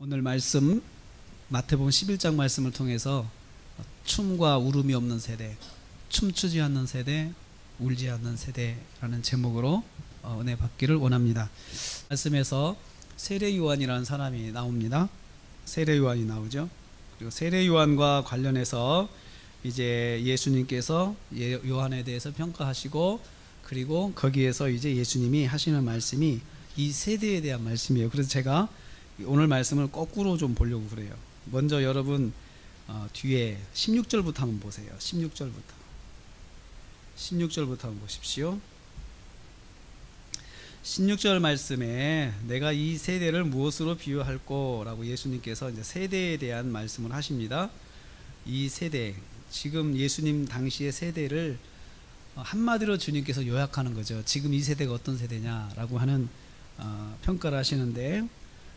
오늘 말씀 마태복음 11장 말씀을 통해서 춤과 울음이 없는 세대, 춤추지 않는 세대, 울지 않는 세대라는 제목으로 은혜 받기를 원합니다. 말씀에서 세례 요한이라는 사람이 나옵니다. 세례 요한이 나오죠. 그리고 세례 요한과 관련해서 이제 예수님께서 요한에 대해서 평가하시고, 그리고 거기에서 이제 예수님이 하시는 말씀이 이 세대에 대한 말씀이에요. 그래서 제가 오늘 말씀을 거꾸로 좀 보려고 그래요. 먼저 여러분 뒤에 16절부터 한번 보세요. 16절부터 한번 보십시오. 16절 말씀에 내가 이 세대를 무엇으로 비유할꼬 라고 예수님께서 이제 세대에 대한 말씀을 하십니다. 이 세대, 지금 예수님 당시의 세대를 한마디로 주님께서 요약하는 거죠. 지금 이 세대가 어떤 세대냐라고 하는 평가를 하시는데,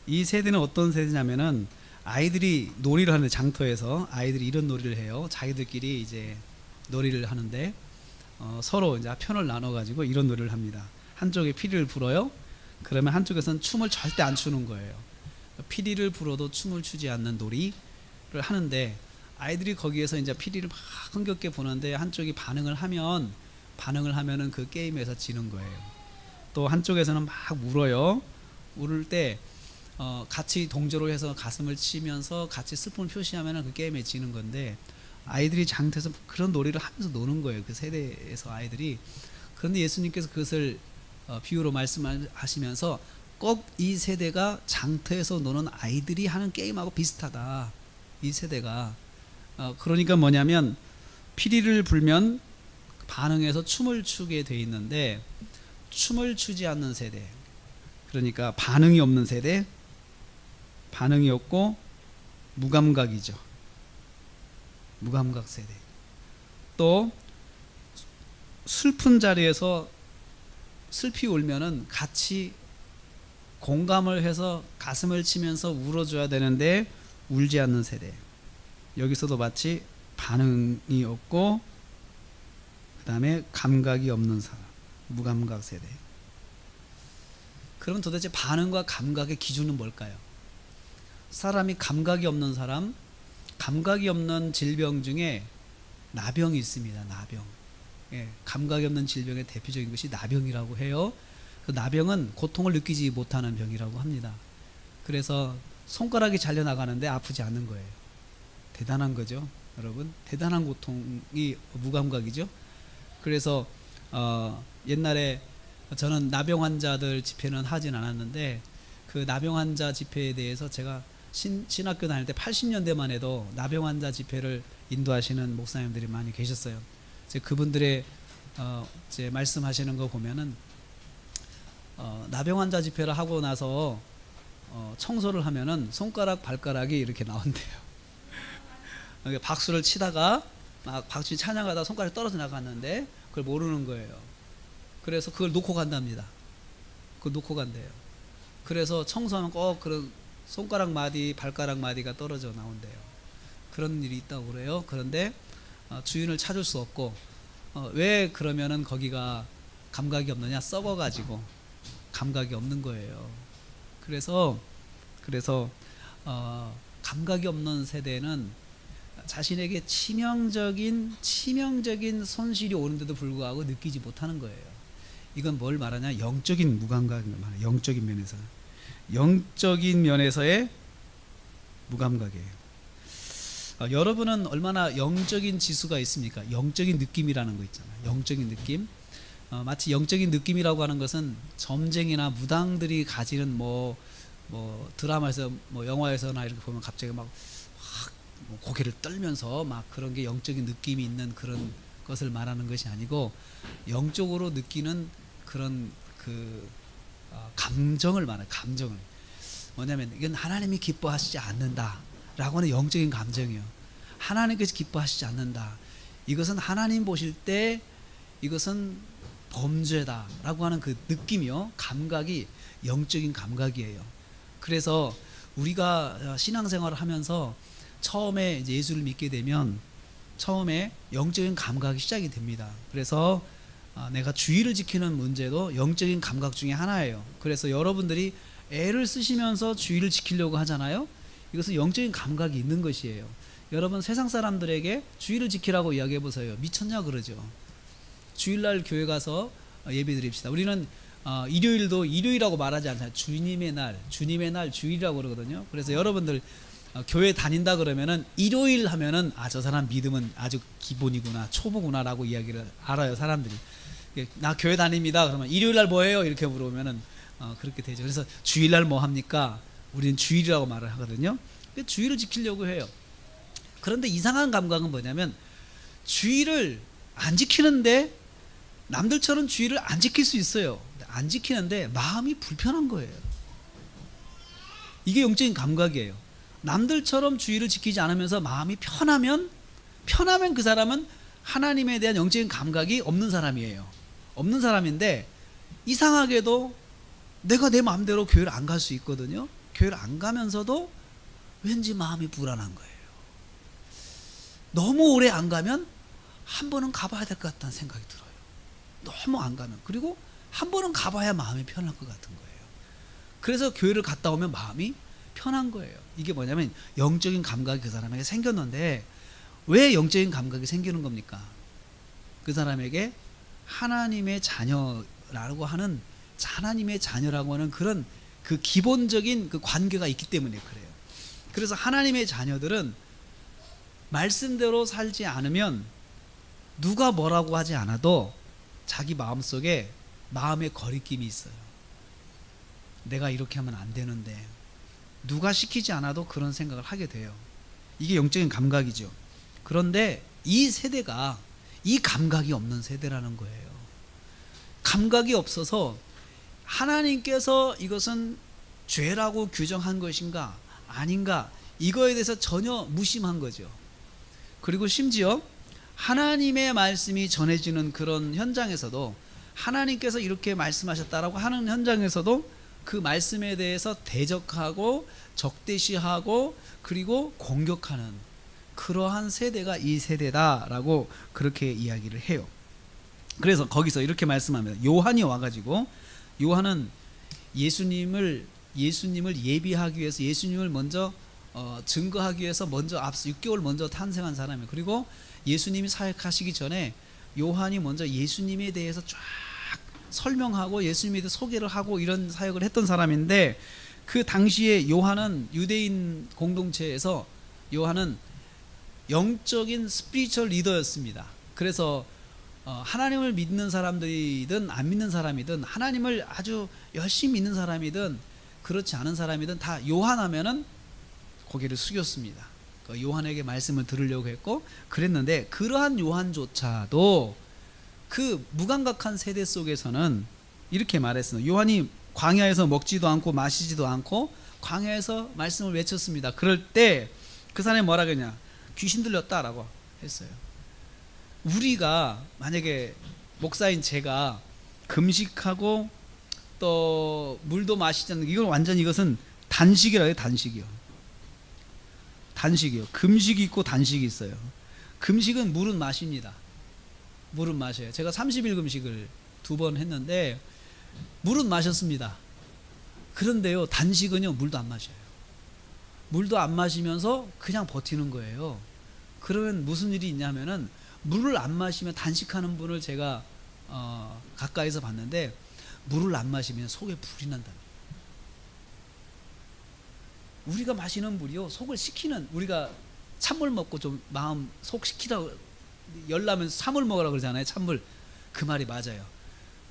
이 세대는 어떤 세대냐면은 아이들이 놀이를 하는데, 장터에서 아이들이 이런 놀이를 해요. 자기들끼리 이제 놀이를 하는데 서로 이제 편을 나눠 가지고 이런 놀이를 합니다. 한쪽에 피리를 불어요. 그러면 한쪽에서는 춤을 절대 안 추는 거예요. 피리를 불어도 춤을 추지 않는 놀이를 하는데, 아이들이 거기에서 이제 피리를 막 흥겹게 부는데 한쪽이 반응을 하면은 그 게임에서 지는 거예요. 또 한쪽에서는 막 울어요. 울을 때 같이 동조를 해서 가슴을 치면서 같이 슬픔을 표시하면 그 게임에 지는 건데, 아이들이 장터에서 그런 놀이를 하면서 노는 거예요. 그 세대에서 아이들이. 그런데 예수님께서 그것을 비유로 말씀하시면서 꼭 이 세대가 장터에서 노는 아이들이 하는 게임하고 비슷하다. 이 세대가. 그러니까 뭐냐면 피리를 불면 반응해서 춤을 추게 돼 있는데, 춤을 추지 않는 세대, 그러니까 반응이 없는 세대, 반응이 없고 무감각이죠. 무감각 세대. 또 슬픈 자리에서 슬피 울면은 같이 공감을 해서 가슴을 치면서 울어줘야 되는데 울지 않는 세대. 여기서도 마치 반응이 없고 그 다음에 감각이 없는 사람, 무감각 세대. 그럼 도대체 반응과 감각의 기준은 뭘까요? 사람이 감각이 없는 사람, 감각이 없는 질병 중에 나병이 있습니다. 나병. 예, 감각이 없는 질병의 대표적인 것이 나병이라고 해요. 그 나병은 고통을 느끼지 못하는 병이라고 합니다. 그래서 손가락이 잘려나가는데 아프지 않는 거예요. 대단한 거죠, 여러분. 대단한 고통이 무감각이죠. 그래서 옛날에 저는 나병 환자들 집회는 하진 않았는데, 그 나병 환자 집회에 대해서 제가 신학교 다닐 때 80년대만 해도 나병 환자 집회를 인도하시는 목사님들이 많이 계셨어요. 그분들의 이제 말씀하시는 거 보면은 나병 환자 집회를 하고 나서 청소를 하면은 손가락 발가락이 이렇게 나온대요. 박수를 치다가 막 박수 찬양하다가 손가락이 떨어져 나갔는데 그걸 모르는 거예요. 그래서 그걸 놓고 간답니다. 그걸 놓고 간대요. 그래서 청소하면 꼭 그런 손가락 마디, 발가락 마디가 떨어져 나온대요. 그런 일이 있다고 그래요. 그런데 주인을 찾을 수 없고, 왜 그러면은 거기가 감각이 없느냐? 썩어가지고 감각이 없는 거예요. 그래서 감각이 없는 세대는 자신에게 치명적인 손실이 오는데도 불구하고 느끼지 못하는 거예요. 이건 뭘 말하냐? 영적인 무감각을 말해요. 영적인 면에서. 영적인 면에서의 무감각이에요. 여러분은 얼마나 영적인 지수가 있습니까? 영적인 느낌이라는 거 있잖아요. 영적인 느낌. 마치 영적인 느낌이라고 하는 것은 점쟁이나 무당들이 가지는 뭐 드라마에서 영화에서나 이렇게 보면 갑자기 막 고개를 떨면서 막 그런 게 영적인 느낌이 있는 그런 것을 말하는 것이 아니고, 영적으로 느끼는 그런 감정을 말해요. 감정을. 뭐냐면 이건 하나님이 기뻐하시지 않는다 라고 하는 영적인 감정이요. 하나님께서 기뻐하시지 않는다. 이것은 하나님 보실 때 이것은 범죄다 라고 하는 그 느낌이요. 감각이 영적인 감각이에요. 그래서 우리가 신앙생활을 하면서 처음에 이제 예수를 믿게 되면 처음에 영적인 감각이 시작이 됩니다. 그래서 내가 주의를 지키는 문제도 영적인 감각 중에 하나예요. 그래서 여러분들이 애를 쓰시면서 주의를 지키려고 하잖아요. 이것은 영적인 감각이 있는 것이에요. 여러분 세상 사람들에게 주일을 지키라고 이야기해 보세요. 미쳤냐 그러죠. 주일날 교회 가서 예배 드립시다. 우리는 일요일도 일요일이라고 말하지 않아요. 주님의 날 주일이라고 그러거든요. 그래서 여러분들 교회 다닌다 그러면은 일요일 하면은 저 사람 믿음은 아주 기본이구나, 초보구나라고 이야기를 알아요, 사람들이. 나 교회 다닙니다. 그러면 일요일날 뭐해요? 이렇게 물어보면은 그렇게 되죠. 그래서 주일날 뭐 합니까? 우리는 주일이라고 말을 하거든요. 주일을 지키려고 해요. 그런데 이상한 감각은 뭐냐면 주일을 안 지키는데 남들처럼 주일을 안 지킬 수 있어요. 안 지키는데 마음이 불편한 거예요. 이게 영적인 감각이에요. 남들처럼 주일을 지키지 않으면서 마음이 편하면 그 사람은 하나님에 대한 영적인 감각이 없는 사람이에요. 없는 사람인데 이상하게도 내가 내 마음대로 교회를 안 갈 수 있거든요. 교회를 안 가면서도 왠지 마음이 불안한 거예요. 너무 오래 안 가면 한 번은 가봐야 될 것 같다는 생각이 들어요. 너무 안 가면. 그리고 한 번은 가봐야 마음이 편할 것 같은 거예요. 그래서 교회를 갔다 오면 마음이 편한 거예요. 이게 뭐냐면 영적인 감각이 그 사람에게 생겼는데 왜 영적인 감각이 생기는 겁니까? 그 사람에게 하나님의 자녀라고 하는 그런 그 기본적인 그 관계가 있기 때문에 그래요. 그래서 하나님의 자녀들은 말씀대로 살지 않으면 누가 뭐라고 하지 않아도 자기 마음속에 마음의 거리낌이 있어요. 내가 이렇게 하면 안 되는데 누가 시키지 않아도 그런 생각을 하게 돼요. 이게 영적인 감각이죠. 그런데 이 세대가 이 감각이 없는 세대라는 거예요. 감각이 없어서 하나님께서 이것은 죄라고 규정한 것인가 아닌가 이거에 대해서 전혀 무심한 거죠. 그리고 심지어 하나님의 말씀이 전해지는 그런 현장에서도 하나님께서 이렇게 말씀하셨다라고 하는 현장에서도 그 말씀에 대해서 대적하고 적대시하고 그리고 공격하는 그러한 세대가 이 세대다라고 그렇게 이야기를 해요. 그래서 거기서 이렇게 말씀합니다. 요한이 와가지고 요한은 예수님을 예비하기 위해서 예수님을 먼저 증거하기 위해서 먼저 앞서 6개월 먼저 탄생한 사람이에요. 그리고 예수님이 사역하시기 전에 요한이 먼저 예수님에 대해서 쫙 설명하고 예수님에 대해서 소개를 하고 이런 사역을 했던 사람인데 그 당시에 요한은 유대인 공동체에서 요한은 영적인 스피리추얼 리더였습니다. 그래서 하나님을 믿는 사람들이든 안 믿는 사람이든 하나님을 아주 열심히 믿는 사람이든 그렇지 않은 사람이든 다 요한 하면은 고개를 숙였습니다. 요한에게 말씀을 들으려고 했고 그랬는데 그러한 요한조차도 그 무감각한 세대 속에서는 이렇게 말했어요. 요한이 광야에서 먹지도 않고 마시지도 않고 광야에서 말씀을 외쳤습니다. 그럴 때 그 사람이 뭐라 그러냐, 귀신 들렸다라고 했어요. 우리가 만약에 목사인 제가 금식하고 또 물도 마시지 않는 이건 완전히 이것은 단식이라 해요. 단식이요. 금식이 있고 단식이 있어요. 금식은 물은 마십니다. 물은 마셔요. 제가 30일 금식을 2번 했는데 물은 마셨습니다. 그런데요, 단식은요, 물도 안 마셔요. 물도 안 마시면서 그냥 버티는 거예요. 그러면 무슨 일이 있냐면은 물을 안 마시면 단식하는 분을 제가 가까이서 봤는데 물을 안 마시면 속에 불이 난답니다. 우리가 마시는 물이요, 속을 식히는, 우리가 찬물 먹고 좀 마음 속 식히라고 열나면 찬물 먹으라고 그러잖아요. 찬물. 그 말이 맞아요.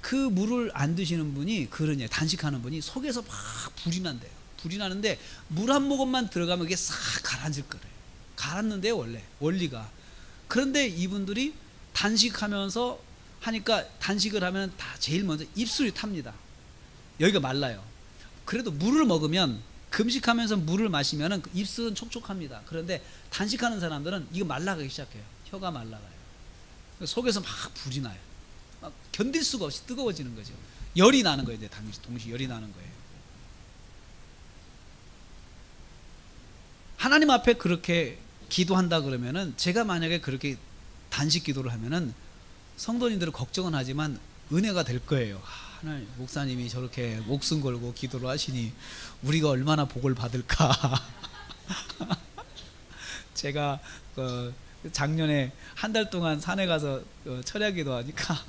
그 물을 안 드시는 분이 그러냐, 단식하는 분이 속에서 막 불이 난대요. 불이 나는데 물 한 모금만 들어가면 이게 싹 가라앉을 거래요. 가랐는데요, 원리가. 그런데 이분들이 단식하면서 하니까 단식을 하면 다 제일 먼저 입술이 탑니다. 여기가 말라요. 그래도 물을 먹으면 금식하면서 물을 마시면 입술은 촉촉합니다. 그런데 단식하는 사람들은 이거 말라가기 시작해요. 혀가 말라가요. 속에서 막 불이 나요. 막 견딜 수가 없이 뜨거워지는 거죠. 열이 나는 거예요. 동시에 열이 나는 거예요. 하나님 앞에 그렇게 기도한다 그러면은, 제가 만약에 그렇게 단식 기도를 하면은 성도님들은 걱정은 하지만 은혜가 될 거예요. 하나님, 목사님이 저렇게 목숨 걸고 기도를 하시니 우리가 얼마나 복을 받을까. 제가 작년에 한 달 동안 산에 가서 철야기도 하니까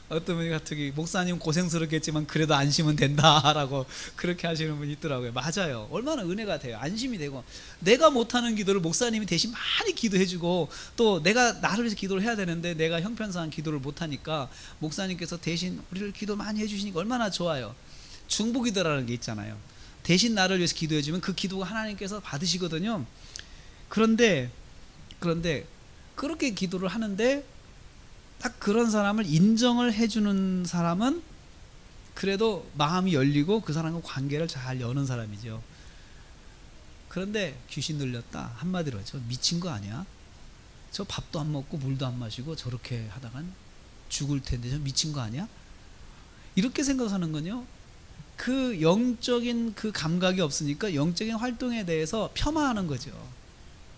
어떤 분이 갑자기 목사님 고생스럽겠지만 그래도 안심은 된다라고 그렇게 하시는 분이 있더라고요. 맞아요. 얼마나 은혜가 돼요. 안심이 되고, 내가 못하는 기도를 목사님이 대신 많이 기도해주고, 또 내가 나를 위해서 기도를 해야 되는데 내가 형편상 기도를 못하니까 목사님께서 대신 우리를 기도 많이 해주시니까 얼마나 좋아요. 중보기도라는 게 있잖아요. 대신 나를 위해서 기도해주면 그 기도가 하나님께서 받으시거든요. 그런데 그렇게 기도를 하는데 딱 그런 사람을 인정을 해주는 사람은 그래도 마음이 열리고 그 사람과 관계를 잘 여는 사람이죠. 그런데 귀신 들렸다, 한마디로 저 미친 거 아니야? 저 밥도 안 먹고 물도 안 마시고 저렇게 하다간 죽을 텐데 저 미친 거 아니야? 이렇게 생각하는 건요, 그 영적인 그 감각이 없으니까 영적인 활동에 대해서 폄하하는 거죠.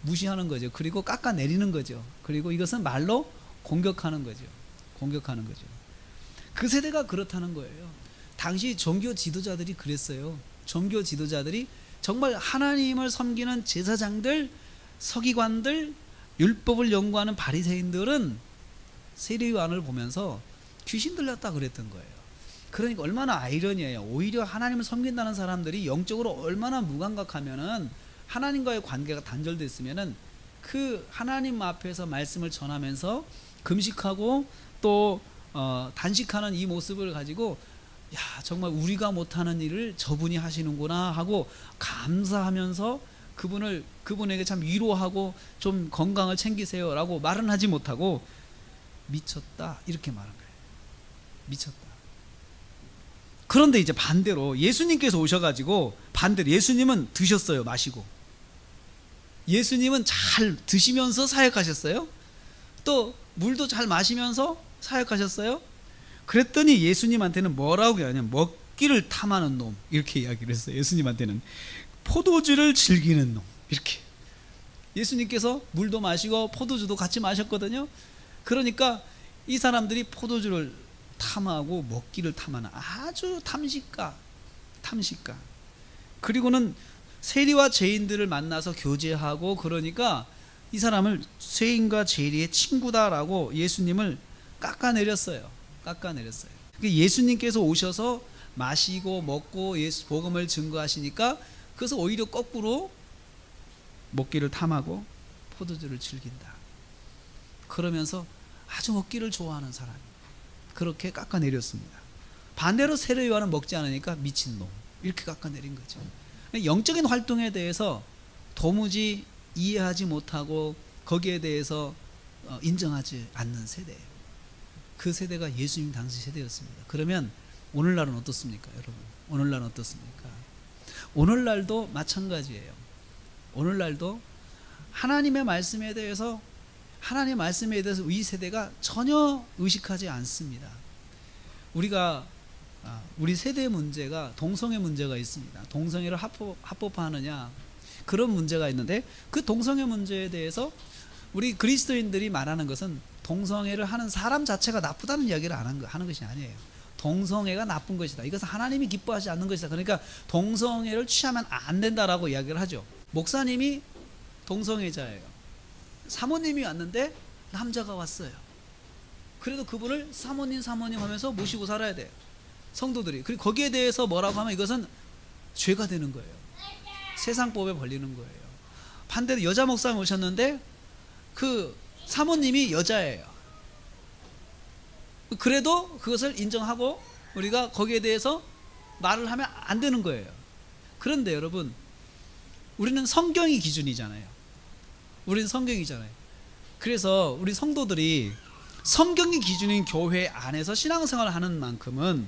무시하는 거죠. 그리고 깎아내리는 거죠. 그리고 이것은 말로 공격하는 거죠. 공격하는 거죠. 그 세대가 그렇다는 거예요. 당시 종교 지도자들이 그랬어요. 종교 지도자들이 정말 하나님을 섬기는 제사장들, 서기관들, 율법을 연구하는 바리새인들은 세례요한을 보면서 귀신 들렸다 그랬던 거예요. 그러니까 얼마나 아이러니해요. 오히려 하나님을 섬긴다는 사람들이 영적으로 얼마나 무감각하면은, 하나님과의 관계가 단절됐으면은 그 하나님 앞에서 말씀을 전하면서 금식하고 또 단식하는 이 모습을 가지고, 야, 정말 우리가 못하는 일을 저분이 하시는구나 하고 감사하면서 그분에게 참 위로하고 좀 건강을 챙기세요라고 말은 하지 못하고 미쳤다 이렇게 말한 거예요. 미쳤다. 그런데 이제 반대로 예수님께서 오셔가지고, 반대로 예수님은 드셨어요, 마시고. 예수님은 잘 드시면서 사역하셨어요. 또 물도 잘 마시면서 사역하셨어요. 그랬더니 예수님한테는 뭐라고 하냐면 먹기를 탐하는 놈, 이렇게 이야기를 했어요. 예수님한테는 포도주를 즐기는 놈, 이렇게. 예수님께서 물도 마시고 포도주도 같이 마셨거든요. 그러니까 이 사람들이 포도주를 탐하고 먹기를 탐하는 아주 탐식가. 그리고는 세리와 죄인들을 만나서 교제하고, 그러니까 이 사람을 죄인과 죄리의 친구다라고 예수님을 깎아내렸어요. 예수님께서 오셔서 마시고 먹고 예수 복음을 증거하시니까, 그래서 오히려 거꾸로 먹기를 탐하고 포도주를 즐긴다. 그러면서 아주 먹기를 좋아하는 사람이 그렇게 깎아내렸습니다. 반대로 세례요한은 먹지 않으니까 미친놈, 이렇게 깎아내린 거죠. 영적인 활동에 대해서 도무지 이해하지 못하고 거기에 대해서 인정하지 않는 세대, 그 세대가 예수님 당시 세대였습니다. 그러면 오늘날은 어떻습니까, 여러분? 오늘날은 어떻습니까? 오늘날도 마찬가지예요. 오늘날도 하나님의 말씀에 대해서 이 세대가 전혀 의식하지 않습니다. 우리 세대의 문제가 동성애 문제가 있습니다. 동성애를 합법화하느냐, 그런 문제가 있는데, 그 동성애 문제에 대해서 우리 그리스도인들이 말하는 것은 동성애를 하는 사람 자체가 나쁘다는 이야기를 하는 것이 아니에요. 동성애가 나쁜 것이다, 이것은 하나님이 기뻐하지 않는 것이다, 그러니까 동성애를 취하면 안 된다라고 이야기를 하죠. 목사님이 동성애자예요. 사모님이 왔는데 남자가 왔어요. 그래도 그분을 사모님 하면서 모시고 살아야 돼요, 성도들이. 그리고 거기에 대해서 뭐라고 하면 이것은 죄가 되는 거예요. 세상법에 걸리는 거예요. 반대로 여자 목사님 오셨는데 그 사모님이 여자예요. 그래도 그것을 인정하고 우리가 거기에 대해서 말을 하면 안 되는 거예요. 그런데 여러분, 우리는 성경이 기준이잖아요. 우리는 성경이잖아요. 그래서 우리 성도들이 성경이 기준인 교회 안에서 신앙생활을 하는 만큼은,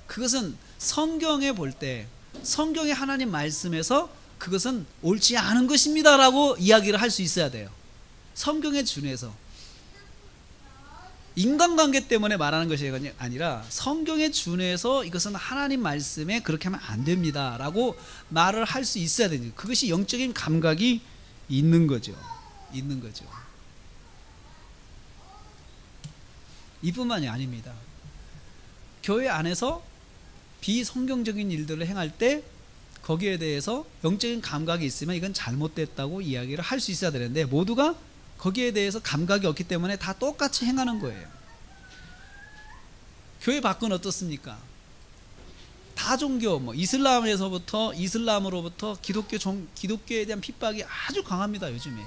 그것은 성경에 볼 때 성경의 하나님 말씀에서 그것은 옳지 않은 것입니다 라고 이야기를 할 수 있어야 돼요. 성경에 준해서. 인간관계 때문에 말하는 것이 아니라 성경에 준해서 이것은 하나님 말씀에 그렇게 하면 안 됩니다 라고 말을 할 수 있어야 되죠. 그것이 영적인 감각이 있는 거죠. 이뿐만이 아닙니다. 교회 안에서 비성경적인 일들을 행할 때 거기에 대해서 영적인 감각이 있으면 이건 잘못됐다고 이야기를 할 수 있어야 되는데 모두가 거기에 대해서 감각이 없기 때문에 다 똑같이 행하는 거예요. 교회 밖은 어떻습니까? 다종교, 이슬람으로부터 기독교에 대한 핍박이 아주 강합니다. 요즘에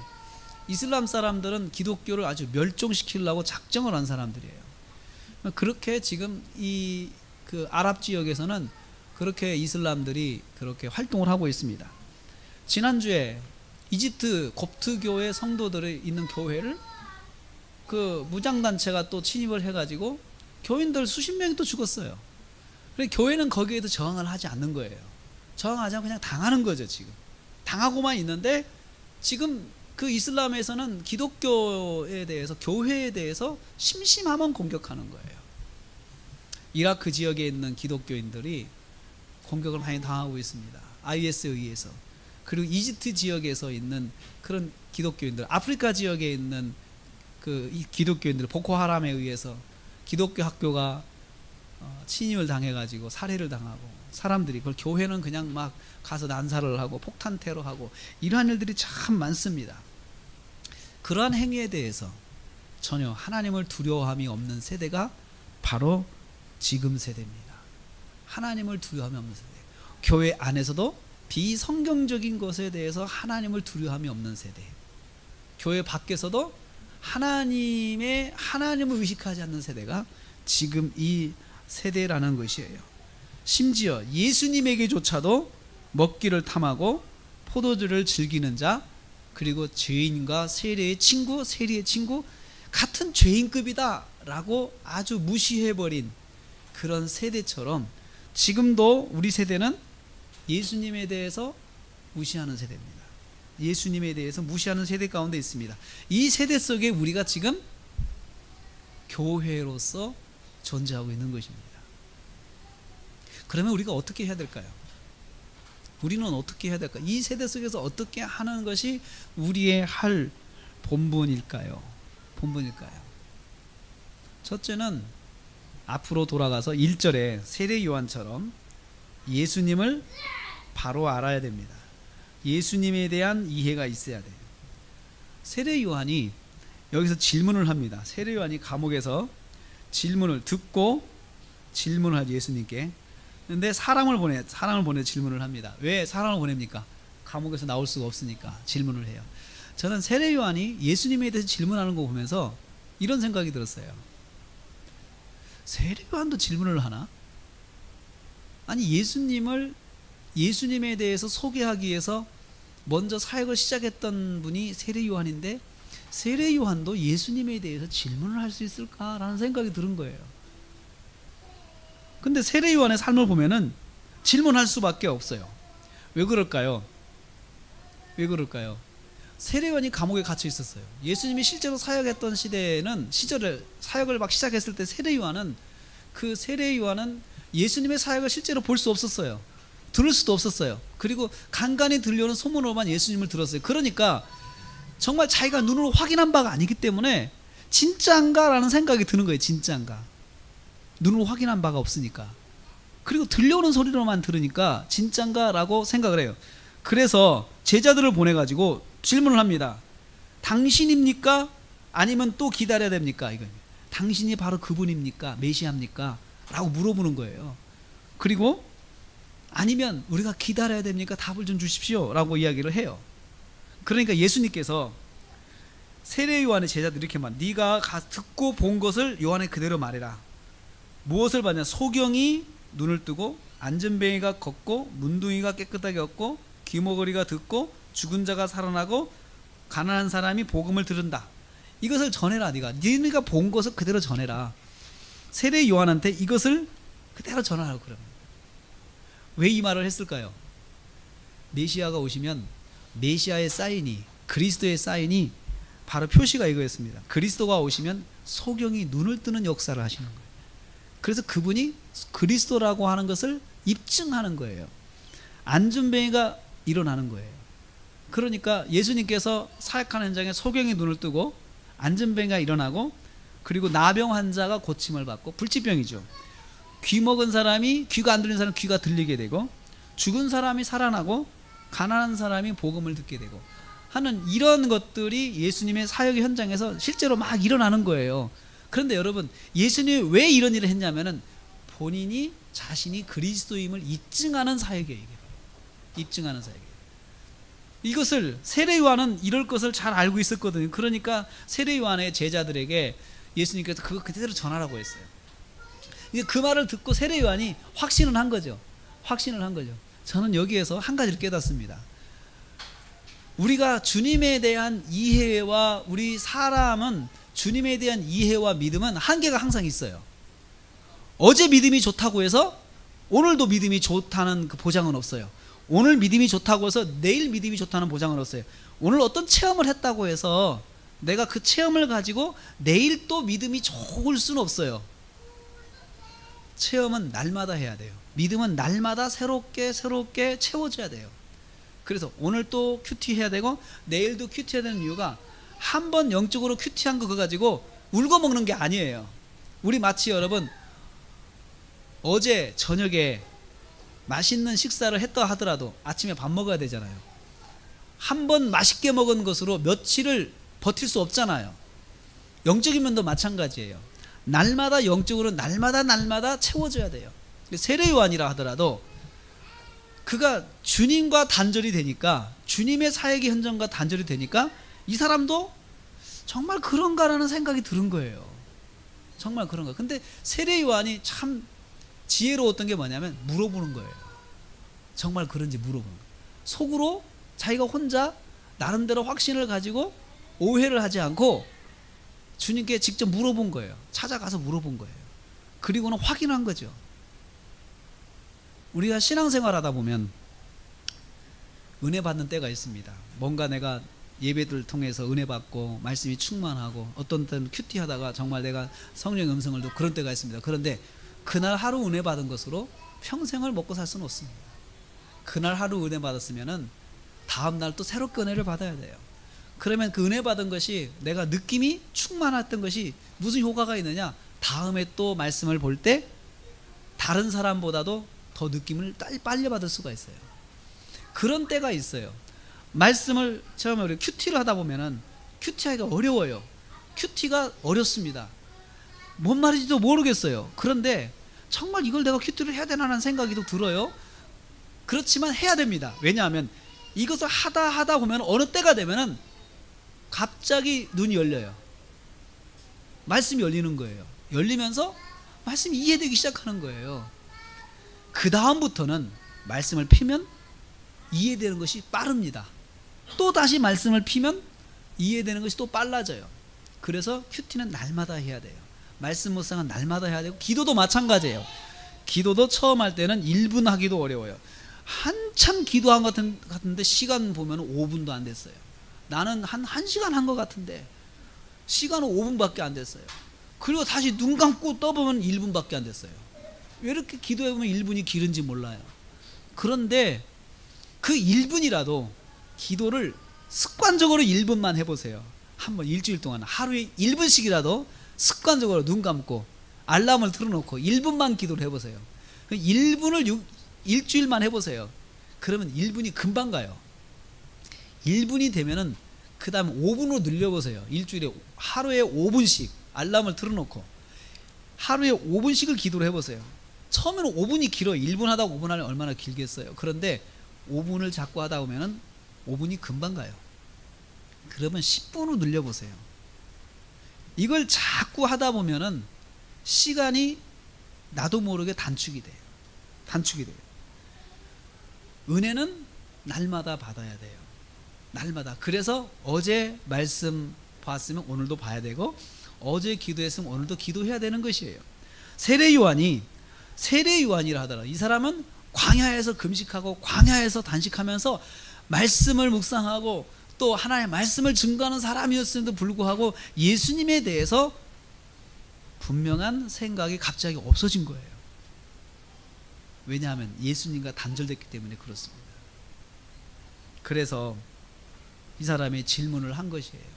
이슬람 사람들은 기독교를 아주 멸종시키려고 작정을 한 사람들이에요. 그렇게 지금 그 아랍 지역에서는 그렇게 이슬람들이 그렇게 활동을 하고 있습니다. 지난주에 이집트 kop트교의 성도들이 있는 교회를 그 무장단체가 또 침입을 해가지고 교인들 수십 명이 또 죽었어요. 그런데 교회는 거기에도 저항을 하지 않는 거예요. 저항하지 않고 그냥 당하는 거죠. 지금 당하고만 있는데 지금 그 이슬람에서는 기독교에 대해서, 교회에 대해서 심심하면 공격하는 거예요. 이라크 지역에 있는 기독교인들이 공격을 많이 당하고 있습니다. IS에 의해서. 그리고 이집트 지역에서 있는 그런 기독교인들, 아프리카 지역에 있는 그 기독교인들, 보코하람에 의해서 기독교 학교가 침입을 당해가지고 살해를 당하고, 사람들이, 그걸 교회는 그냥 막 가서 난사를 하고 폭탄 테러하고 이러한 일들이 참 많습니다. 그러한 행위에 대해서 전혀 하나님을 두려워함이 없는 세대가 바로 지금 세대입니다. 하나님을 두려워함이 없는 세대. 교회 안에서도 비성경적인 것에 대해서 하나님을 두려워함이 없는 세대. 교회 밖에서도 하나님을 의식하지 않는 세대가 지금 이 세대라는 것이에요. 심지어 예수님에게조차도 먹기를 탐하고 포도주를 즐기는 자, 그리고 죄인과 세리의 친구 같은 죄인급이다 라고 아주 무시해버린 그런 세대처럼 지금도 우리 세대는 예수님에 대해서 무시하는 세대입니다. 예수님에 대해서 무시하는 세대 가운데 있습니다. 이 세대 속에 우리가 지금 교회로서 존재하고 있는 것입니다. 그러면 우리가 어떻게 해야 될까요? 우리는 어떻게 해야 될까요? 이 세대 속에서 어떻게 하는 것이 우리의 할 본분일까요? 첫째는 앞으로 돌아가서 1절에 세례 요한처럼 예수님을 바로 알아야 됩니다. 예수님에 대한 이해가 있어야 돼요. 세례 요한이 여기서 질문을 합니다. 세례 요한이 감옥에서 질문을 듣고 질문을 하죠, 예수님께. 근데 사람을 보내 질문을 합니다. 왜 사람을 보냅니까? 감옥에서 나올 수가 없으니까 질문을 해요. 저는 세례 요한이 예수님에 대해서 질문하는 거 보면서 이런 생각이 들었어요. 세례 요한도 질문을 하나? 아니, 예수님에 대해서 소개하기 위해서 먼저 사역을 시작했던 분이 세례 요한인데 세례 요한도 예수님에 대해서 질문을 할 수 있을까라는 생각이 드는 거예요. 근데 세례 요한의 삶을 보면은 질문할 수밖에 없어요. 왜 그럴까요? 세례 요한이 감옥에 갇혀 있었어요. 예수님이 실제로 사역했던 시절에 사역을 막 시작했을 때 세례 요한은 예수님의 사역을 실제로 볼 수 없었어요. 들을 수도 없었어요. 그리고 간간히 들려오는 소문으로만 예수님을 들었어요. 그러니까 정말 자기가 눈으로 확인한 바가 아니기 때문에 진짜인가 라는 생각이 드는 거예요. 진짜인가, 눈으로 확인한 바가 없으니까. 그리고 들려오는 소리로만 들으니까 진짜인가 라고 생각을 해요. 그래서 제자들을 보내가지고 질문을 합니다. 당신입니까? 아니면 또 기다려야 됩니까? 이거 당신이 바로 그분입니까? 메시아입니까? 라고 물어보는 거예요. 그리고 아니면 우리가 기다려야 됩니까? 답을 좀 주십시오 라고 이야기를 해요. 그러니까 예수님께서 세례 요한의 제자들 이렇게 말, 네가 듣고 본 것을 요한에 그대로 말해라. 무엇을 봤냐? 소경이 눈을 뜨고 안전뱅이가 걷고 문둥이가 깨끗하게 걷고 귀머거리가 듣고 죽은 자가 살아나고 가난한 사람이 복음을 들은다. 이것을 전해라. 네가 본 것을 그대로 전해라. 세례 요한한테 이것을 그대로 전하라고. 그러면 왜 이 말을 했을까요? 메시아가 오시면 메시아의 사인이, 그리스도의 사인이 바로 표시가 이거였습니다. 그리스도가 오시면 소경이 눈을 뜨는 역사를 하시는 거예요. 그래서 그분이 그리스도라고 하는 것을 입증하는 거예요. 안전뱅이가 일어나는 거예요. 그러니까 예수님께서 사역하는 현장에 소경이 눈을 뜨고 안전뱅이가 일어나고, 그리고 나병 환자가 고침을 받고, 불치병이죠. 귀 먹은 사람이, 귀가 안 들리는 사람 귀가 들리게 되고, 죽은 사람이 살아나고 가난한 사람이 복음을 듣게 되고 하는 이런 것들이 예수님의 사역 현장에서 실제로 막 일어나는 거예요. 그런데 여러분, 예수님이 왜 이런 일을 했냐면은 본인이 자신이 그리스도임을 입증하는 사역이에요. 이게 입증하는 사역이에요. 이것을 세례 요한은 이럴 것을 잘 알고 있었거든요. 그러니까 세례 요한의 제자들에게 예수님께서 그거 그대로 전하라고 했어요. 그 말을 듣고 세례 요한이 확신을 한 거죠. 확신을 한 거죠. 저는 여기에서 한 가지를 깨닫습니다. 우리가 주님에 대한 이해와 우리 사람은 주님에 대한 이해와 믿음은 한계가 항상 있어요. 어제 믿음이 좋다고 해서 오늘도 믿음이 좋다는 그 보장은 없어요. 오늘 믿음이 좋다고 해서 내일 믿음이 좋다는 보장은 없어요. 오늘 어떤 체험을 했다고 해서 내가 그 체험을 가지고 내일 또 믿음이 좋을 수는 없어요. 체험은 날마다 해야 돼요. 믿음은 날마다 새롭게 채워져야 돼요. 그래서 오늘 또 큐티 해야 되고 내일도 큐티 해야 되는 이유가 한 번 영적으로 큐티한 거 가지고 울고 먹는 게 아니에요. 우리 마치 여러분 어제 저녁에 맛있는 식사를 했다 하더라도 아침에 밥 먹어야 되잖아요. 한 번 맛있게 먹은 것으로 며칠을 버틸 수 없잖아요. 영적인 면도 마찬가지예요. 날마다 영적으로 날마다 채워져야 돼요. 세례 요한이라 하더라도 그가 주님과 단절이 되니까, 주님의 사역의 현장과 단절이 되니까 이 사람도 정말 그런가라는 생각이 드는 거예요. 정말 그런가. 근데 세례 요한이 참 지혜로웠던 게 뭐냐면 물어보는 거예요. 정말 그런지 물어보는 거예요. 속으로 자기가 혼자 나름대로 확신을 가지고 오해를 하지 않고 주님께 직접 물어본 거예요. 찾아가서 물어본 거예요. 그리고는 확인한 거죠. 우리가 신앙생활 하다 보면 은혜 받는 때가 있습니다. 뭔가 내가 예배들 통해서 은혜 받고 말씀이 충만하고 어떤 때는 큐티 하다가 정말 내가 성령의 음성을 듣고 그런 때가 있습니다. 그런데 그날 하루 은혜 받은 것으로 평생을 먹고 살 수는 없습니다. 그날 하루 은혜 받았으면은 다음날 또 새롭게 은혜를 받아야 돼요. 그러면 그 은혜 받은 것이 내가 느낌이 충만했던 것이 무슨 효과가 있느냐? 다음에 또 말씀을 볼 때 다른 사람보다도 더 느낌을 빨리 받을 수가 있어요. 그런 때가 있어요. 말씀을 처음에 우리 큐티를 하다 보면은 큐티하기가 어려워요. 큐티가 어렵습니다. 뭔 말인지도 모르겠어요. 그런데 정말 이걸 내가 큐티를 해야 되나라는 생각이 또 들어요. 그렇지만 해야 됩니다. 왜냐하면 이것을 하다 보면 어느 때가 되면은 갑자기 눈이 열려요. 말씀이 열리는 거예요. 열리면서 말씀이 이해되기 시작하는 거예요. 그 다음부터는 말씀을 피면 이해되는 것이 빠릅니다. 또 다시 말씀을 피면 이해되는 것이 또 빨라져요. 그래서 큐티는 날마다 해야 돼요. 말씀 묵상은 날마다 해야 되고, 기도도 마찬가지예요. 기도도 처음 할 때는 1분 하기도 어려워요. 한참 기도한 것 같은데 시간 보면 5분도 안 됐어요. 나는 한 1시간 한 것 같은데 시간은 5분밖에 안 됐어요. 그리고 다시 눈 감고 떠보면 1분밖에 안 됐어요. 왜 이렇게 기도해보면 1분이 길은지 몰라요. 그런데 그 1분이라도 기도를 습관적으로 1분만 해보세요. 한번 일주일 동안 하루에 1분씩이라도 습관적으로 눈 감고 알람을 틀어놓고 1분만 기도를 해보세요. 1분을 일주일만 해보세요. 그러면 1분이 금방 가요. 1분이 되면은 그 다음 5분으로 늘려보세요. 일주일에 하루에 5분씩 알람을 틀어놓고 하루에 5분씩을 기도를 해보세요. 처음에는 5분이 길어요. 1분 하다가 5분 하면 얼마나 길겠어요. 그런데 5분을 자꾸 하다 보면은 5분이 금방 가요. 그러면 10분으로 늘려보세요. 이걸 자꾸 하다 보면은 시간이 나도 모르게 단축이 돼요. 단축이 돼요. 은혜는 날마다 받아야 돼요. 날마다. 그래서 어제 말씀 봤으면 오늘도 봐야 되고, 어제 기도했으면 오늘도 기도해야 되는 것이에요. 세례 요한이라 하더라도 이 사람은 광야에서 금식하고 광야에서 단식하면서 말씀을 묵상하고 또 하나님의 말씀을 증거하는 사람이었음에도 불구하고 예수님에 대해서 분명한 생각이 갑자기 없어진 거예요. 왜냐하면 예수님과 단절됐기 때문에 그렇습니다. 그래서 이 사람이 질문을 한 것이에요.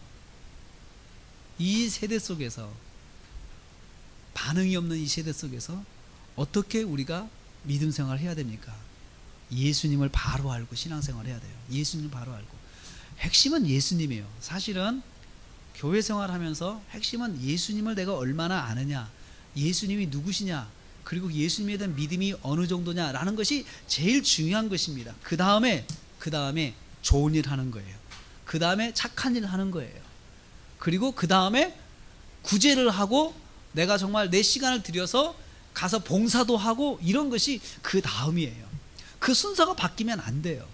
이 세대 속에서, 반응이 없는 이 세대 속에서 어떻게 우리가 믿음 생활을 해야 됩니까? 예수님을 바로 알고 신앙생활을 해야 돼요. 예수님을 바로 알고. 핵심은 예수님이에요. 사실은 교회 생활하면서 핵심은 예수님을 내가 얼마나 아느냐, 예수님이 누구시냐, 그리고 예수님에 대한 믿음이 어느 정도냐라는 것이 제일 중요한 것입니다. 그 다음에 좋은 일 하는 거예요. 그 다음에 착한 일 하는 거예요. 그리고 그 다음에 구제를 하고 내가 정말 내 시간을 들여서 가서 봉사도 하고, 이런 것이 그 다음이에요. 그 순서가 바뀌면 안 돼요.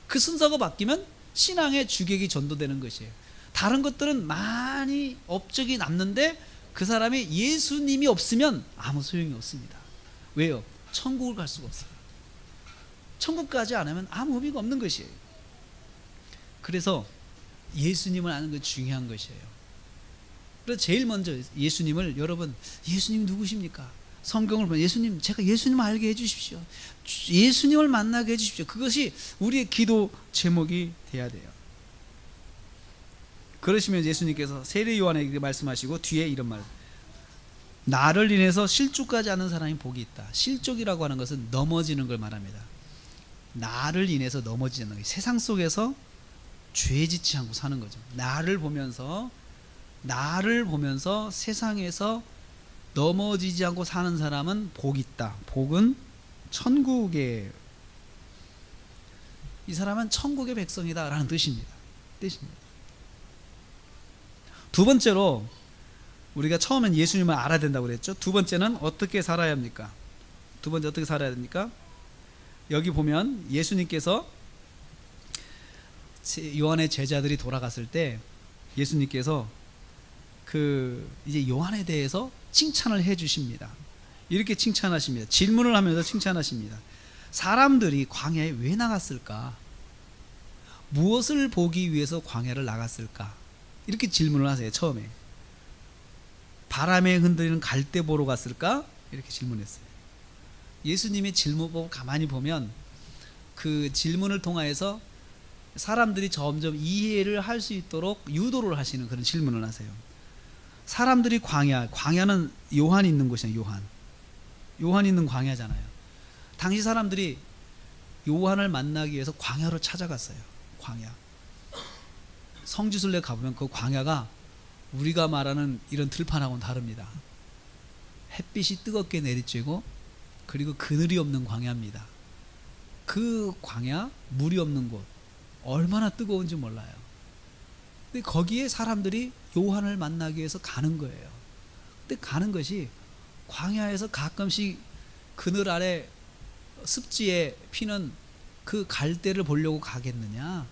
그 순서가 바뀌면 신앙의 주객이 전도되는 것이에요. 다른 것들은 많이 업적이 남는데 그 사람이 예수님이 없으면 아무 소용이 없습니다. 왜요? 천국을 갈 수가 없어요. 천국까지 안 하면 아무 의미가 없는 것이에요. 그래서 예수님을 아는 건 중요한 것이에요. 그래서 제일 먼저 예수님을, 여러분 예수님이 누구십니까? 성경을 보면 예수님, 제가 예수님을 알게 해주십시오. 예수님을 만나게 해주십시오. 그것이 우리의 기도 제목이 돼야 돼요. 그러시면 예수님께서 세례 요한에게 말씀하시고 뒤에 이런 말, 나를 인해서 실족하지 않는 사람이 복이 있다. 실족이라고 하는 것은 넘어지는 걸 말합니다. 나를 인해서 넘어지지 않는 거예요. 세상 속에서 죄짓지 않고 사는 거죠. 나를 보면서 세상에서 넘어지지 않고 사는 사람은 복이 있다. 복은 천국의, 이 사람은 천국의 백성이다 라는 뜻입니다. 두 번째로, 우리가 처음엔 예수님을 알아야 된다고 그랬죠. 두 번째는 어떻게 살아야 합니까? 두 번째 어떻게 살아야 됩니까? 여기 보면 예수님께서 요한의 제자들이 돌아갔을 때 예수님께서 이제 요한에 대해서 칭찬을 해 주십니다. 이렇게 칭찬하십니다. 질문을 하면서 칭찬하십니다. 사람들이 광야에 왜 나갔을까? 무엇을 보기 위해서 광야를 나갔을까? 이렇게 질문을 하세요. 처음에 바람에 흔들리는 갈대 보러 갔을까? 이렇게 질문했어요. 예수님의 질문 보고 가만히 보면 그 질문을 통하여서 사람들이 점점 이해를 할 수 있도록 유도를 하시는 그런 질문을 하세요. 사람들이 광야는 요한이 있는 곳이잖아요. 요한 있는 광야잖아요. 당시 사람들이 요한을 만나기 위해서 광야로 찾아갔어요. 광야. 성지순례 가보면 그 광야가 우리가 말하는 이런 들판하고는 다릅니다. 햇빛이 뜨겁게 내리쬐고, 그리고 그늘이 없는 광야입니다. 그 광야, 물이 없는 곳, 얼마나 뜨거운지 몰라요. 근데 거기에 사람들이 요한을 만나기 위해서 가는 거예요. 근데 가는 것이, 광야에서 가끔씩 그늘 아래 습지에 피는 그 갈대를 보려고 가겠느냐?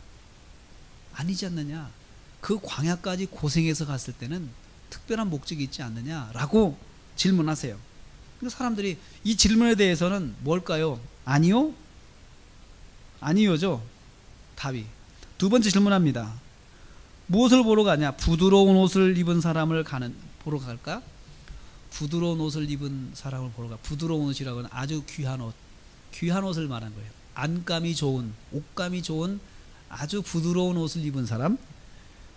아니지 않느냐? 그 광야까지 고생해서 갔을 때는 특별한 목적이 있지 않느냐라고 질문하세요. 그러니까 사람들이 이 질문에 대해서는 뭘까요? 아니요? 아니요죠. 답이. 두 번째 질문합니다. 무엇을 보러 가냐? 부드러운 옷을 입은 사람을 보러 갈까? 부드러운 옷을 입은 사람을 보러 가. 부드러운 옷이라고 하는 아주 귀한 옷을 말한 거예요. 안감이 좋은, 옷감이 좋은 아주 부드러운 옷을 입은 사람.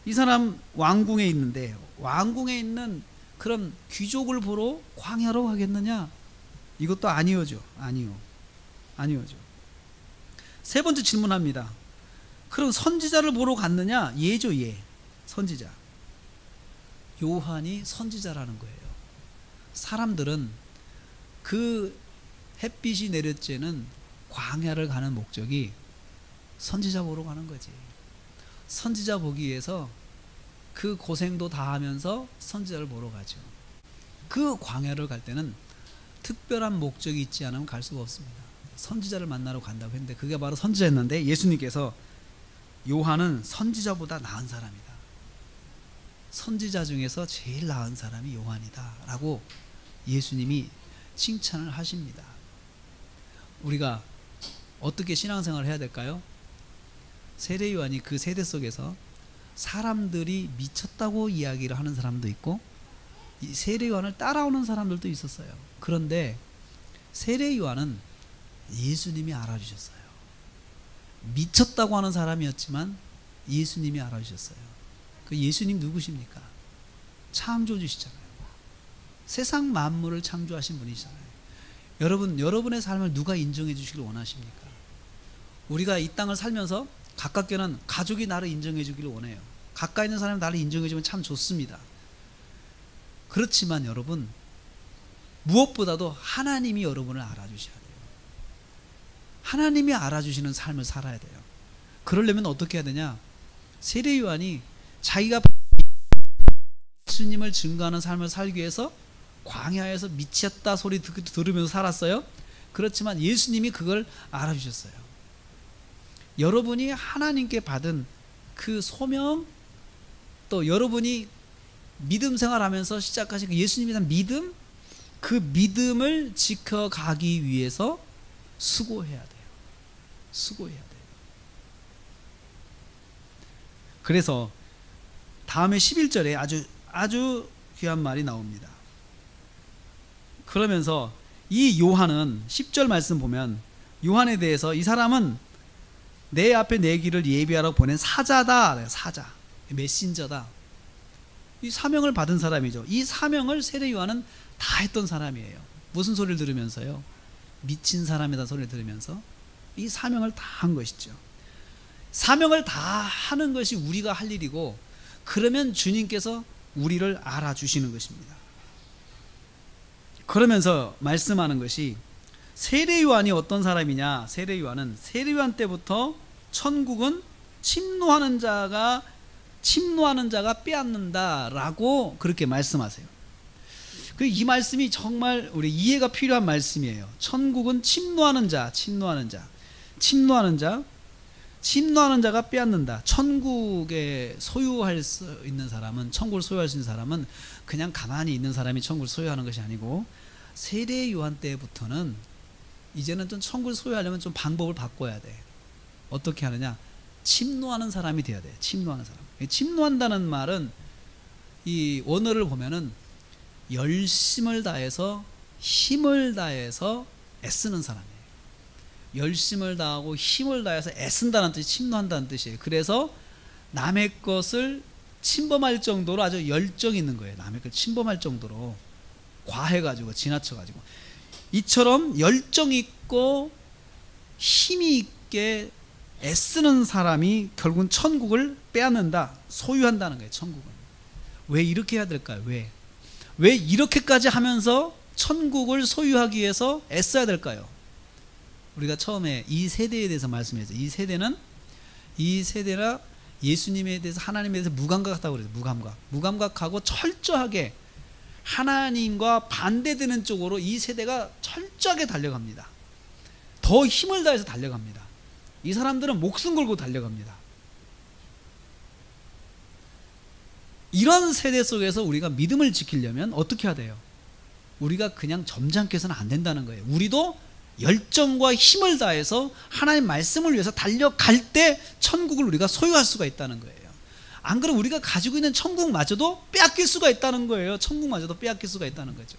이 사람 왕궁에 있는데, 왕궁에 있는 그런 귀족을 보러 광야로 가겠느냐? 이것도 아니오죠. 아니오죠. 세 번째 질문합니다. 그럼 선지자를 보러 갔느냐? 예죠, 예. 선지자. 요한이 선지자라는 거예요. 사람들은 그 햇빛이 내려쬐는 광야를 가는 목적이 선지자 보러 가는 거지. 선지자 보기 위해서 그 고생도 다 하면서 선지자를 보러 가죠. 그 광야를 갈 때는 특별한 목적이 있지 않으면 갈 수가 없습니다. 선지자를 만나러 간다고 했는데 그게 바로 선지자였는데, 예수님께서 요한은 선지자보다 나은 사람이다. 선지자 중에서 제일 나은 사람이 요한이다 라고 예수님이 칭찬을 하십니다. 우리가 어떻게 신앙생활을 해야 될까요? 세례 요한이 그 세대 속에서 사람들이 미쳤다고 이야기를 하는 사람도 있고, 이 세례 요한을 따라오는 사람들도 있었어요. 그런데 세례 요한은 예수님이 알아주셨어요. 미쳤다고 하는 사람이었지만 예수님이 알아주셨어요. 그 예수님 누구십니까? 창조주시잖아요. 세상 만물을 창조하신 분이잖아요. 여러분, 여러분의 삶을 누가 인정해 주시길 원하십니까? 우리가 이 땅을 살면서 가깝게는 가족이 나를 인정해 주기를 원해요. 가까이 있는 사람이 나를 인정해 주면 참 좋습니다. 그렇지만 여러분, 무엇보다도 하나님이 여러분을 알아주셔야 돼요. 하나님이 알아주시는 삶을 살아야 돼요. 그러려면 어떻게 해야 되냐? 세례 요한이 자기가 예수님을 증거하는 삶을 살기 위해서 광야에서 미쳤다 소리 들으면서 살았어요. 그렇지만 예수님이 그걸 알아주셨어요. 여러분이 하나님께 받은 그 소명, 또 여러분이 믿음 생활하면서 시작하신 그 예수님에 대한 믿음, 그 믿음을 지켜가기 위해서 수고해야 돼요. 수고해야 돼요. 그래서 다음에 11절에 아주 귀한 말이 나옵니다. 그러면서 이 요한은 10절 말씀 보면 요한에 대해서 이 사람은 내 앞에 내 길을 예비하러 보낸 사자다. 사자, 메신저다. 이 사명을 받은 사람이죠. 이 사명을 세례 요한은 다 했던 사람이에요. 무슨 소리를 들으면서요? 미친 사람이다 소리를 들으면서 이 사명을 다 한 것이죠. 사명을 다 하는 것이 우리가 할 일이고, 그러면 주님께서 우리를 알아주시는 것입니다. 그러면서 말씀하는 것이, 세례 요한이 어떤 사람이냐? 세례 요한은 세례 요한 때부터 천국은 침노하는 자가 빼앗는다라고 그렇게 말씀하세요. 이 말씀이 정말 우리 이해가 필요한 말씀이에요. 천국은 침노하는 자가 빼앗는다. 천국에 소유할 수 있는 사람은, 천국을 소유할 수 있는 사람은 그냥 가만히 있는 사람이 천국을 소유하는 것이 아니고, 세례 요한 때부터는 이제는 좀 천국을 소유하려면 좀 방법을 바꿔야 돼. 어떻게 하느냐? 침노하는 사람이 돼야 돼. 침노하는 사람. 침노한다는 말은 이 원어를 보면은 열심을 다해서, 힘을 다해서 애쓰는 사람이에요. 열심을 다하고 힘을 다해서 애쓴다는 뜻이 침노한다는 뜻이에요. 그래서 남의 것을 침범할 정도로 아주 열정이 있는 거예요. 남의 걸 침범할 정도로 과해가지고, 지나쳐가지고. 이처럼 열정 있고 힘이 있게 애쓰는 사람이 결국은 천국을 빼앗는다, 소유한다는 거예요. 천국은. 왜 이렇게 해야 될까요? 왜 이렇게까지 하면서 천국을 소유하기 위해서 애써야 될까요? 우리가 처음에 이 세대에 대해서 말씀했어요. 이 세대라 예수님에 대해서, 하나님에 대해서 무감각하다고 그래요. 무감각하고 철저하게 하나님과 반대되는 쪽으로 이 세대가 철저하게 달려갑니다. 더 힘을 다해서 달려갑니다. 이 사람들은 목숨 걸고 달려갑니다. 이런 세대 속에서 우리가 믿음을 지키려면 어떻게 해야 돼요? 우리가 그냥 점잖게 해서는 안 된다는 거예요. 우리도 열정과 힘을 다해서 하나님 말씀을 위해서 달려갈 때 천국을 우리가 소유할 수가 있다는 거예요. 안 그러면 우리가 가지고 있는 천국마저도 빼앗길 수가 있다는 거예요. 천국마저도 빼앗길 수가 있다는 거죠.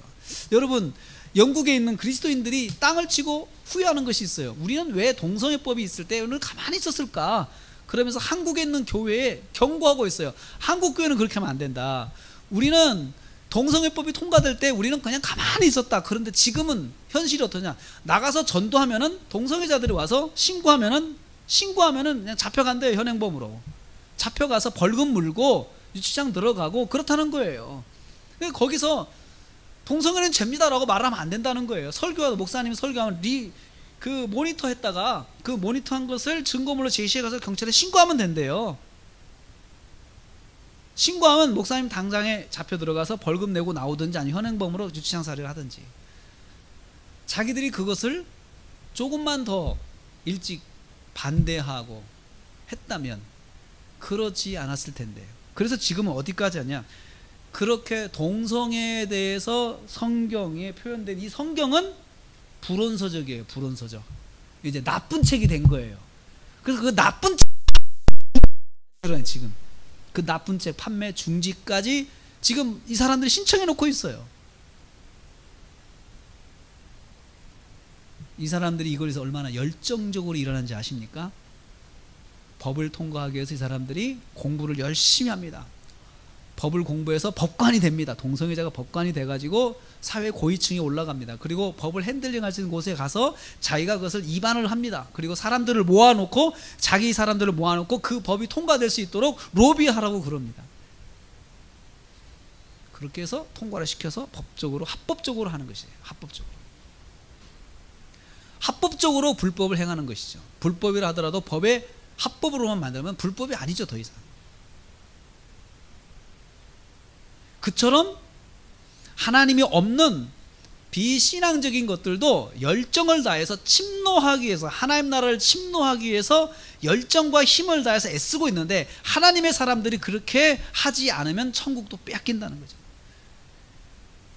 여러분, 영국에 있는 그리스도인들이 땅을 치고 후회하는 것이 있어요. 우리는 왜 동성애법이 있을 때 오늘 가만히 있었을까? 그러면서 한국에 있는 교회에 경고하고 있어요. 한국 교회는 그렇게 하면 안 된다. 우리는 동성애법이 통과될 때 우리는 그냥 가만히 있었다. 그런데 지금은 현실이 어떠냐? 나가서 전도하면은 동성애자들이 와서 신고하면은 그냥 잡혀간대요. 현행범으로 잡혀가서 벌금 물고 유치장 들어가고 그렇다는 거예요. 거기서 동성애는 죄입니다라고 말하면 안 된다는 거예요. 설교하다 목사님이 설교하면 그 모니터 했다가 그 모니터한 것을 증거물로 제시해 가서 경찰에 신고하면 된대요. 신고하면 목사님 당장에 잡혀 들어가서 벌금 내고 나오든지 아니면 현행범으로 유치장 살해를 하든지. 자기들이 그것을 조금만 더 일찍 반대하고 했다면 그렇지 않았을 텐데. 그래서 지금은 어디까지 하냐? 그렇게 동성애에 대해서 성경에 표현된 이 성경은 불온서적이에요. 불온서적. 이제 나쁜 책이 된 거예요. 그래서 그 나쁜 책, 지금 그 나쁜 책 판매 중지까지 지금 이 사람들이 신청해 놓고 있어요. 이 사람들이 이걸에서 얼마나 열정적으로 일어나는지 아십니까? 법을 통과하기 위해서 이 사람들이 공부를 열심히 합니다. 법을 공부해서 법관이 됩니다. 동성애자가 법관이 돼가지고 사회 고위층에 올라갑니다. 그리고 법을 핸들링할 수 있는 곳에 가서 자기가 그것을 입안을 합니다. 그리고 사람들을 모아놓고 자기 사람들을 모아놓고 그 법이 통과될 수 있도록 로비하라고 그럽니다. 그렇게 해서 통과를 시켜서 법적으로 합법적으로 하는 것이에요. 합법적으로 불법을 행하는 것이죠. 불법이라 하더라도 법에 합법으로만 만들면 불법이 아니죠. 더 이상. 그처럼 하나님이 없는 비신앙적인 것들도 열정을 다해서 침노하기 위해서, 하나님 나라를 침노하기 위해서 열정과 힘을 다해서 애쓰고 있는데, 하나님의 사람들이 그렇게 하지 않으면 천국도 뺏긴다는 거죠.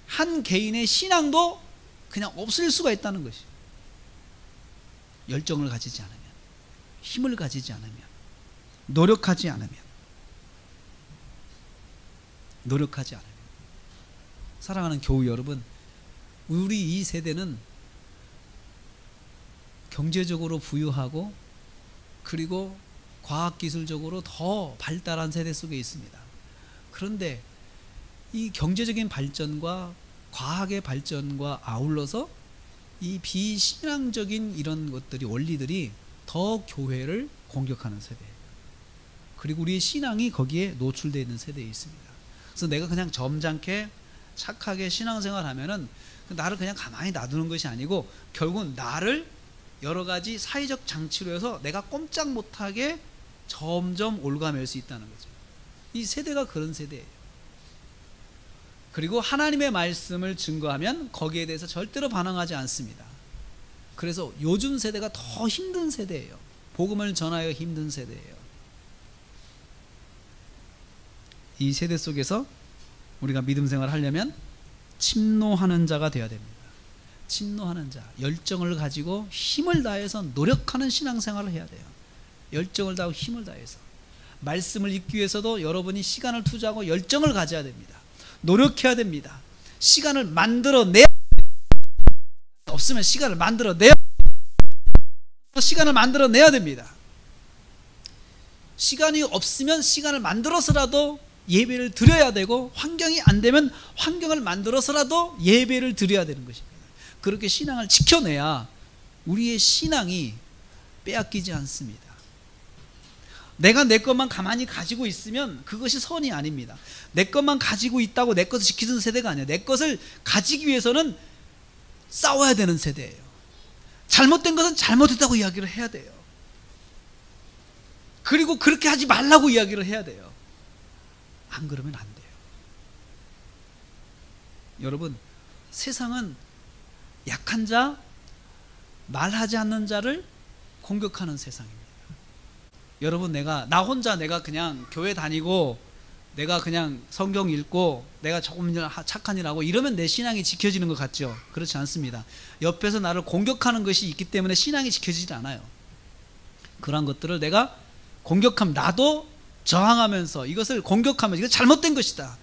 한 개인의 신앙도 그냥 없을 수가 있다는 것이죠. 열정을 가지지 않으면, 힘을 가지지 않으면, 노력하지 않으면. 사랑하는 교우 여러분, 우리 이 세대는 경제적으로 부유하고 그리고 과학기술적으로 더 발달한 세대 속에 있습니다. 그런데 이 경제적인 발전과 과학의 발전과 아울러서 이 비신앙적인 이런 것들이, 원리들이 더 교회를 공격하는 세대예요. 그리고 우리의 신앙이 거기에 노출되어 있는 세대에 있습니다. 그래서 내가 그냥 점잖게 착하게 신앙생활 하면은 나를 그냥 가만히 놔두는 것이 아니고, 결국은 나를 여러 가지 사회적 장치로 해서 내가 꼼짝 못하게 점점 올가맬 수 있다는 거죠. 이 세대가 그런 세대예요. 그리고 하나님의 말씀을 증거하면 거기에 대해서 절대로 반항하지 않습니다. 그래서 요즘 세대가 더 힘든 세대예요. 복음을 전하여 힘든 세대예요. 이 세대 속에서 우리가 믿음 생활을 하려면 침노하는 자가 되어야 됩니다. 침노하는 자, 열정을 가지고 힘을 다해서 노력하는 신앙생활을 해야 돼요. 열정을 다하고 힘을 다해서 말씀을 읽기 위해서도 여러분이 시간을 투자하고 열정을 가져야 됩니다. 노력해야 됩니다. 시간을 만들어내야 됩니다. 없으면 시간을 만들어내야 됩니다. 시간이 없으면 시간을 만들어서라도 예배를 드려야 되고, 환경이 안 되면 환경을 만들어서라도 예배를 드려야 되는 것입니다. 그렇게 신앙을 지켜내야 우리의 신앙이 빼앗기지 않습니다. 내가 내 것만 가만히 가지고 있으면 그것이 선이 아닙니다. 내 것만 가지고 있다고 내 것을 지키는 세대가 아니에요. 내 것을 가지기 위해서는 싸워야 되는 세대예요. 잘못된 것은 잘못했다고 이야기를 해야 돼요. 그리고 그렇게 하지 말라고 이야기를 해야 돼요. 안 그러면 안 돼요. 여러분, 세상은 약한 자, 말하지 않는 자를 공격하는 세상입니다. 여러분, 나 혼자 내가 그냥 교회 다니고 내가 그냥 성경 읽고 내가 조금 착한 일 하고 이러면 내 신앙이 지켜지는 것 같죠? 그렇지 않습니다. 옆에서 나를 공격하는 것이 있기 때문에 신앙이 지켜지지 않아요. 그런 것들을 내가 공격하면, 나도 저항하면서 이것을 공격하면서, 이거 잘못된 것이다,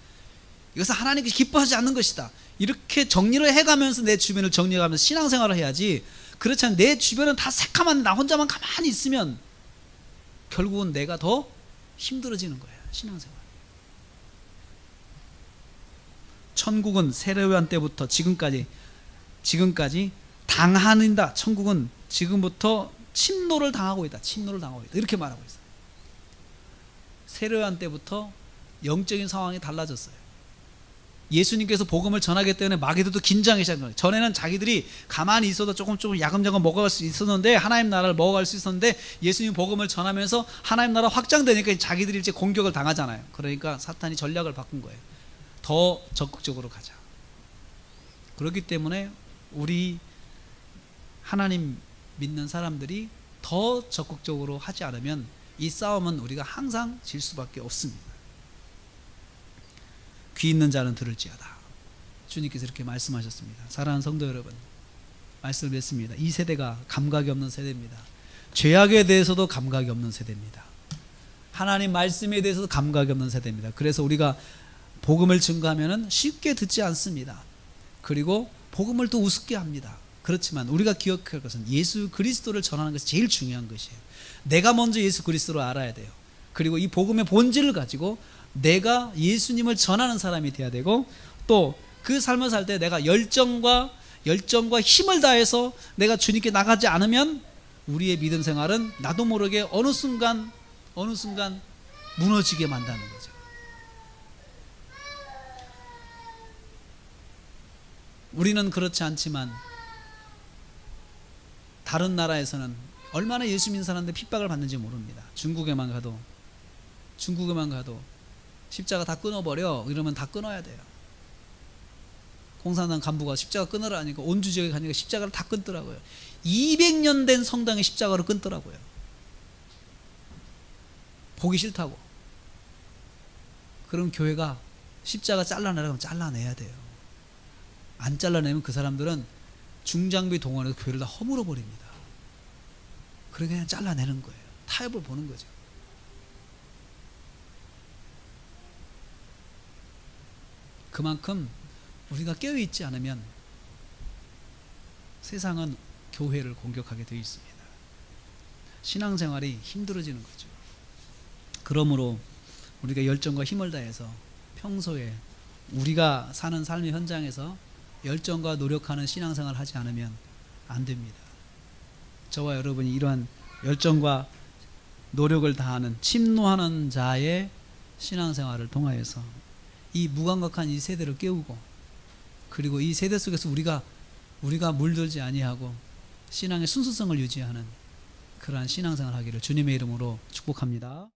이것은 하나님께서 기뻐하지 않는 것이다, 이렇게 정리를 해가면서 내 주변을 정리해가면서 신앙생활을 해야지, 그렇지 않으면 내 주변은 다 새카만 나 혼자만 가만히 있으면 결국은 내가 더 힘들어지는 거예요. 신앙생활. 천국은 세례요한 때부터 지금까지 당하는다. 천국은 지금부터 침노를 당하고 있다. 이렇게 말하고 있어요. 세례요한 때부터 영적인 상황이 달라졌어요. 예수님께서 복음을 전하기 때문에 마귀들도 긴장하기 시작한 거예요. 전에는 자기들이 가만히 있어도 조금 야금야금 먹어갈 수 있었는데, 하나님 나라를 먹어갈 수 있었는데, 예수님 복음을 전하면서 하나님 나라 확장되니까 자기들이 이제 공격을 당하잖아요. 그러니까 사탄이 전략을 바꾼 거예요. 더 적극적으로 가자. 그렇기 때문에 우리 하나님 믿는 사람들이 더 적극적으로 하지 않으면 이 싸움은 우리가 항상 질 수밖에 없습니다. 귀 있는 자는 들을지어다. 주님께서 이렇게 말씀하셨습니다. 사랑하는 성도 여러분, 말씀을 뵙습니다. 이 세대가 감각이 없는 세대입니다. 죄악에 대해서도 감각이 없는 세대입니다. 하나님 말씀에 대해서도 감각이 없는 세대입니다. 그래서 우리가 복음을 증거하면 쉽게 듣지 않습니다. 그리고 복음을 또 우습게 합니다. 그렇지만 우리가 기억할 것은 예수 그리스도를 전하는 것이 제일 중요한 것이에요. 내가 먼저 예수 그리스도를 알아야 돼요. 그리고 이 복음의 본질을 가지고 내가 예수님을 전하는 사람이 돼야 되고, 또 그 삶을 살 때 내가 열정과 힘을 다해서 내가 주님께 나가지 않으면 우리의 믿음 생활은 나도 모르게 어느 순간 무너지게 만드는 거죠. 우리는 그렇지 않지만 다른 나라에서는 얼마나 예수 믿는 사람들 핍박을 받는지 모릅니다. 중국에만 가도 십자가 다 끊어버려 이러면 다 끊어야 돼요. 공산당 간부가 십자가 끊으라 하니까 온 지역에 가니까 십자가를 다 끊더라고요. 200년 된 성당의 십자가를 끊더라고요. 보기 싫다고. 그럼 교회가 십자가 잘라내라고 하면 잘라내야 돼요. 안 잘라내면 그 사람들은 중장비 동원해서 교회를 다 허물어 버립니다. 그러니까 그냥 잘라내는 거예요. 타협을 보는 거죠. 그만큼 우리가 깨어있지 않으면 세상은 교회를 공격하게 되어 있습니다. 신앙생활이 힘들어지는 거죠. 그러므로 우리가 열정과 힘을 다해서 평소에 우리가 사는 삶의 현장에서 열정과 노력하는 신앙생활을 하지 않으면 안 됩니다. 저와 여러분이 이러한 열정과 노력을 다하는 침노하는 자의 신앙생활을 통하여서 이 무감각한 이 세대를 깨우고, 그리고 이 세대 속에서 우리가 물들지 아니하고 신앙의 순수성을 유지하는 그러한 신앙생활을 하기를 주님의 이름으로 축복합니다.